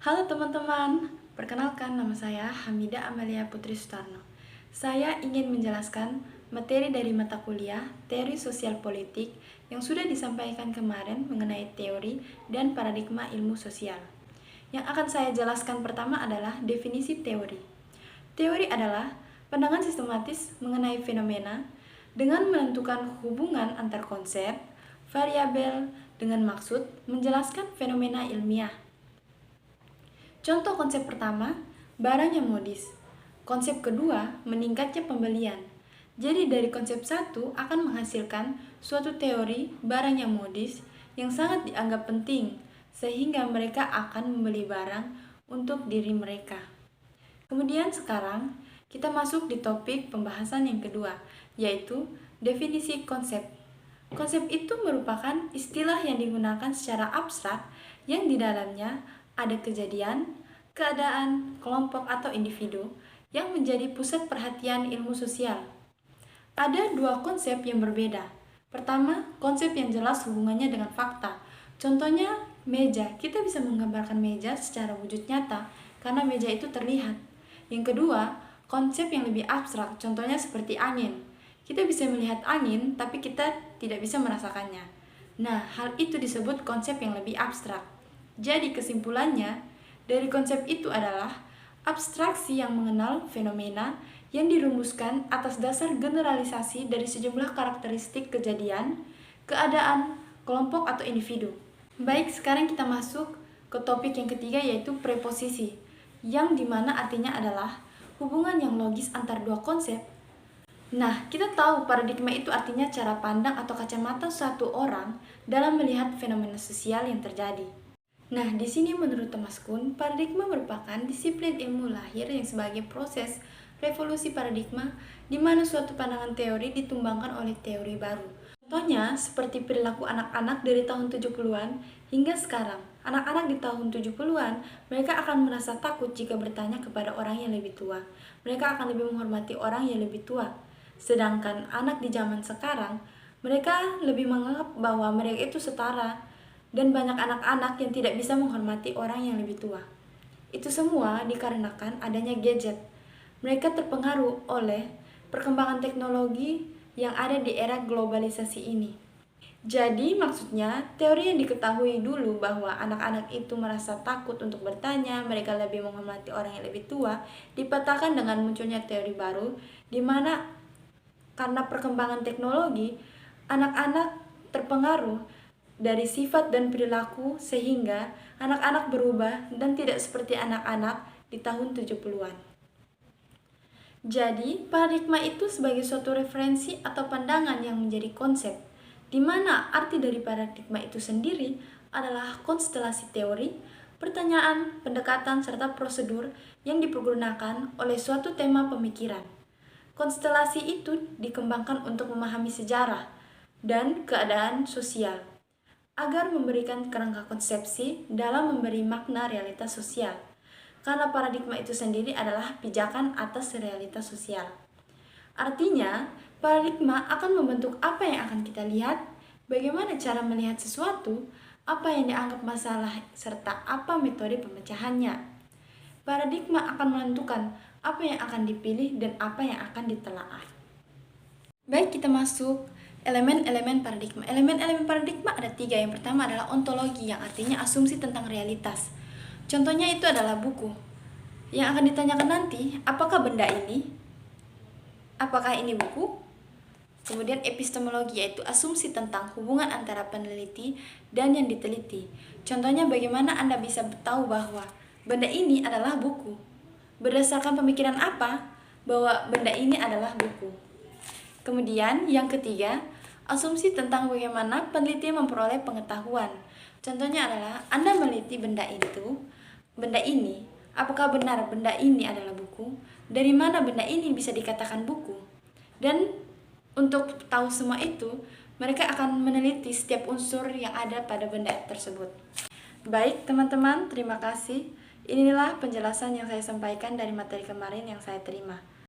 Halo teman-teman, perkenalkan nama saya Hamida Amalia Putri Sutarno. Saya ingin menjelaskan materi dari mata kuliah Teori Sosial Politik yang sudah disampaikan kemarin mengenai teori dan paradigma ilmu sosial. Yang akan saya jelaskan pertama adalah definisi teori. Teori adalah pandangan sistematis mengenai fenomena dengan menentukan hubungan antar konsep, variabel dengan maksud menjelaskan fenomena ilmiah. Contoh konsep pertama, barang yang modis. Konsep kedua, meningkatnya pembelian. Jadi dari konsep satu akan menghasilkan suatu teori barang yang modis yang sangat dianggap penting, sehingga mereka akan membeli barang untuk diri mereka. Kemudian sekarang kita masuk di topik pembahasan yang kedua, yaitu definisi konsep. Konsep itu merupakan istilah yang digunakan secara abstrak yang di dalamnya ada kejadian, keadaan, kelompok atau individu yang menjadi pusat perhatian ilmu sosial. Ada dua konsep yang berbeda. Pertama, konsep yang jelas hubungannya dengan fakta. Contohnya, meja. Kita bisa menggambarkan meja secara wujud nyata karena meja itu terlihat. Yang kedua, konsep yang lebih abstrak. Contohnya seperti angin. Kita bisa melihat angin, tapi kita tidak bisa merasakannya. Nah, hal itu disebut konsep yang lebih abstrak. Jadi kesimpulannya, dari konsep itu adalah abstraksi yang mengenal fenomena yang dirumuskan atas dasar generalisasi dari sejumlah karakteristik kejadian, keadaan, kelompok atau individu. Baik, sekarang kita masuk ke topik yang ketiga, yaitu preposisi, yang dimana artinya adalah hubungan yang logis antar dua konsep. Nah, kita tahu paradigma itu artinya cara pandang atau kacamata suatu orang dalam melihat fenomena sosial yang terjadi. Nah, di sini menurut Thomas Kuhn, paradigma merupakan disiplin ilmu lahir yang sebagai proses revolusi paradigma di mana suatu pandangan teori ditumbangkan oleh teori baru. Contohnya, seperti perilaku anak-anak dari tahun 70-an hingga sekarang. Anak-anak di tahun 70-an, mereka akan merasa takut jika bertanya kepada orang yang lebih tua. Mereka akan lebih menghormati orang yang lebih tua. Sedangkan anak di zaman sekarang, mereka lebih menganggap bahwa mereka itu setara, dan banyak anak-anak yang tidak bisa menghormati orang yang lebih tua. Itu semua dikarenakan adanya gadget. Mereka terpengaruh oleh perkembangan teknologi yang ada di era globalisasi ini. Jadi maksudnya, teori yang diketahui dulu bahwa anak-anak itu merasa takut untuk bertanya, mereka lebih menghormati orang yang lebih tua, dipatahkan dengan munculnya teori baru, di mana karena perkembangan teknologi, anak-anak terpengaruh dari sifat dan perilaku sehingga anak-anak berubah dan tidak seperti anak-anak di tahun 70-an. Jadi, paradigma itu sebagai suatu referensi atau pandangan yang menjadi konsep, di mana arti dari paradigma itu sendiri adalah konstelasi teori, pertanyaan, pendekatan, serta prosedur yang dipergunakan oleh suatu tema pemikiran. Konstelasi itu dikembangkan untuk memahami sejarah dan keadaan sosial, agar memberikan kerangka konsepsi dalam memberi makna realitas sosial. Karena paradigma itu sendiri adalah pijakan atas realitas sosial. Artinya, paradigma akan membentuk apa yang akan kita lihat, bagaimana cara melihat sesuatu, apa yang dianggap masalah, serta apa metode pemecahannya. Paradigma akan menentukan apa yang akan dipilih dan apa yang akan ditelaah. Baik, kita masuk elemen-elemen paradigma. Elemen-elemen paradigma ada 3. Yang pertama adalah ontologi, yang artinya asumsi tentang realitas. Contohnya itu adalah buku. Yang akan ditanyakan nanti, apakah benda ini? Apakah ini buku? Kemudian epistemologi, yaitu asumsi tentang hubungan antara peneliti dan yang diteliti. Contohnya bagaimana Anda bisa tahu bahwa benda ini adalah buku? Berdasarkan pemikiran apa bahwa benda ini adalah buku? Kemudian yang ketiga, asumsi tentang bagaimana peneliti memperoleh pengetahuan. Contohnya adalah Anda meneliti benda ini, apakah benar benda ini adalah buku? Dari mana benda ini bisa dikatakan buku? Dan untuk tahu semua itu, mereka akan meneliti setiap unsur yang ada pada benda tersebut. Baik teman-teman, terima kasih. Inilah penjelasan yang saya sampaikan dari materi kemarin yang saya terima.